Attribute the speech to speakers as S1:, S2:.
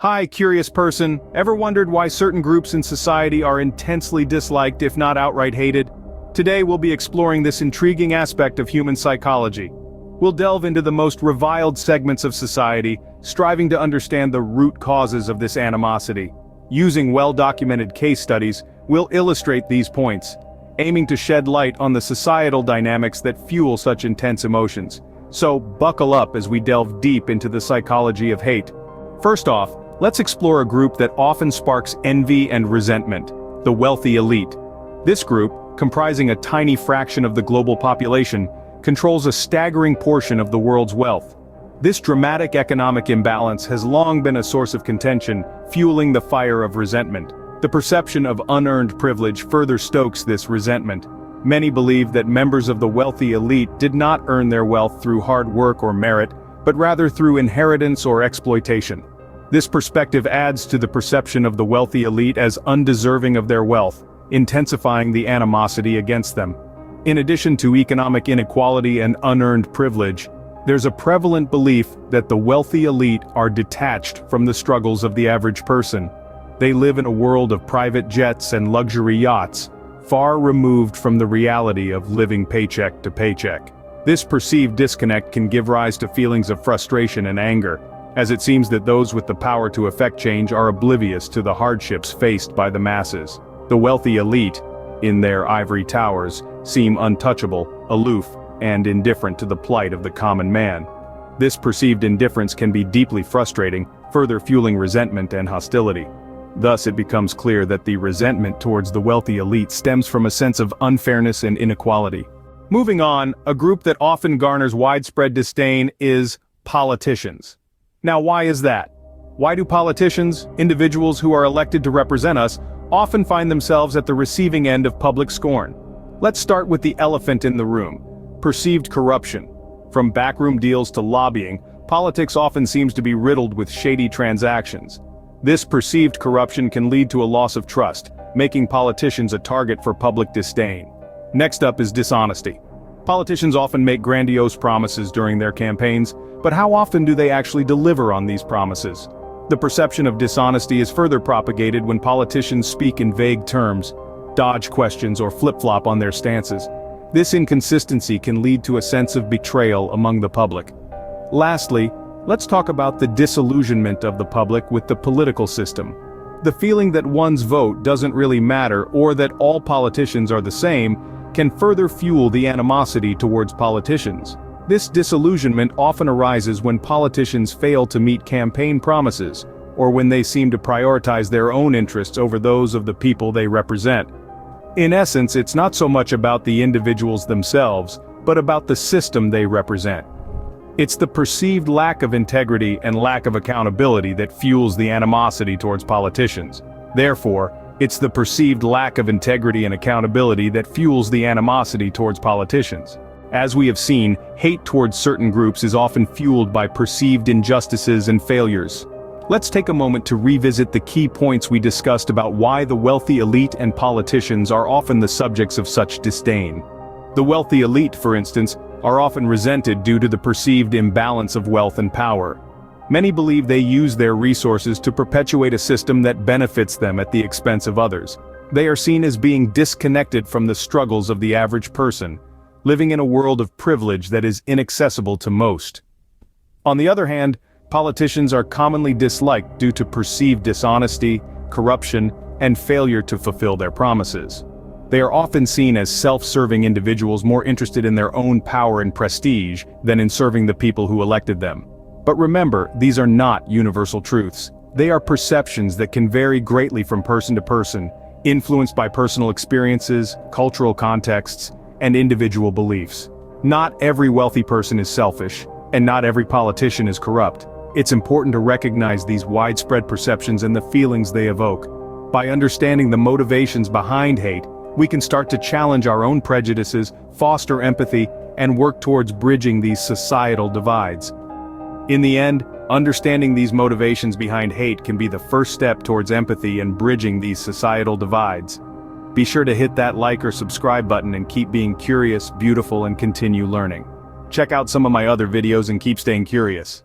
S1: Hi, curious person. Ever wondered why certain groups in society are intensely disliked, if not outright hated? Today we'll be exploring this intriguing aspect of human psychology. We'll delve into the most reviled segments of society, striving to understand the root causes of this animosity. Using well-documented case studies, we'll illustrate these points, aiming to shed light on the societal dynamics that fuel such intense emotions. So, buckle up as we delve deep into the psychology of hate. First off, let's explore a group that often sparks envy and resentment: the wealthy elite. This group, comprising a tiny fraction of the global population, controls a staggering portion of the world's wealth. This dramatic economic imbalance has long been a source of contention, fueling the fire of resentment. The perception of unearned privilege further stokes this resentment. Many believe that members of the wealthy elite did not earn their wealth through hard work or merit, but rather through inheritance or exploitation. This perspective adds to the perception of the wealthy elite as undeserving of their wealth, intensifying the animosity against them. In addition to economic inequality and unearned privilege, there's a prevalent belief that the wealthy elite are detached from the struggles of the average person. They live in a world of private jets and luxury yachts, far removed from the reality of living paycheck to paycheck. This perceived disconnect can give rise to feelings of frustration and anger, as it seems that those with the power to effect change are oblivious to the hardships faced by the masses. The wealthy elite, in their ivory towers, seem untouchable, aloof, and indifferent to the plight of the common man. This perceived indifference can be deeply frustrating, further fueling resentment and hostility. Thus it becomes clear that the resentment towards the wealthy elite stems from a sense of unfairness and inequality. Moving on, a group that often garners widespread disdain is politicians. Now, why is that? Why do politicians, individuals who are elected to represent us, often find themselves at the receiving end of public scorn? Let's start with the elephant in the room: perceived corruption. From backroom deals to lobbying, politics often seems to be riddled with shady transactions. This perceived corruption can lead to a loss of trust, making politicians a target for public disdain. Next up is dishonesty. Politicians often make grandiose promises during their campaigns, but how often do they actually deliver on these promises? The perception of dishonesty is further propagated when politicians speak in vague terms, dodge questions, or flip-flop on their stances. This inconsistency can lead to a sense of betrayal among the public. Lastly, let's talk about the disillusionment of the public with the political system. The feeling that one's vote doesn't really matter, or that all politicians are the same, can further fuel the animosity towards politicians. This disillusionment often arises when politicians fail to meet campaign promises, or when they seem to prioritize their own interests over those of the people they represent. In essence, it's not so much about the individuals themselves, but about the system they represent. It's the perceived lack of integrity and lack of accountability that fuels the animosity towards politicians. Therefore, it's the perceived lack of integrity and accountability that fuels the animosity towards politicians. As we have seen, hate towards certain groups is often fueled by perceived injustices and failures. Let's take a moment to revisit the key points we discussed about why the wealthy elite and politicians are often the subjects of such disdain. The wealthy elite, for instance, are often resented due to the perceived imbalance of wealth and power. Many believe they use their resources to perpetuate a system that benefits them at the expense of others. They are seen as being disconnected from the struggles of the average person, living in a world of privilege that is inaccessible to most. On the other hand, politicians are commonly disliked due to perceived dishonesty, corruption, and failure to fulfill their promises. They are often seen as self-serving individuals more interested in their own power and prestige than in serving the people who elected them. But remember, these are not universal truths. They are perceptions that can vary greatly from person to person, influenced by personal experiences, cultural contexts, and individual beliefs. Not every wealthy person is selfish, and not every politician is corrupt. It's important to recognize these widespread perceptions and the feelings they evoke. By understanding the motivations behind hate, we can start to challenge our own prejudices, foster empathy, and work towards bridging these societal divides. In the end, understanding these motivations behind hate can be the first step towards empathy and bridging these societal divides. Be sure to hit that like or subscribe button and keep being curious, beautiful, and continue learning. Check out some of my other videos and keep staying curious.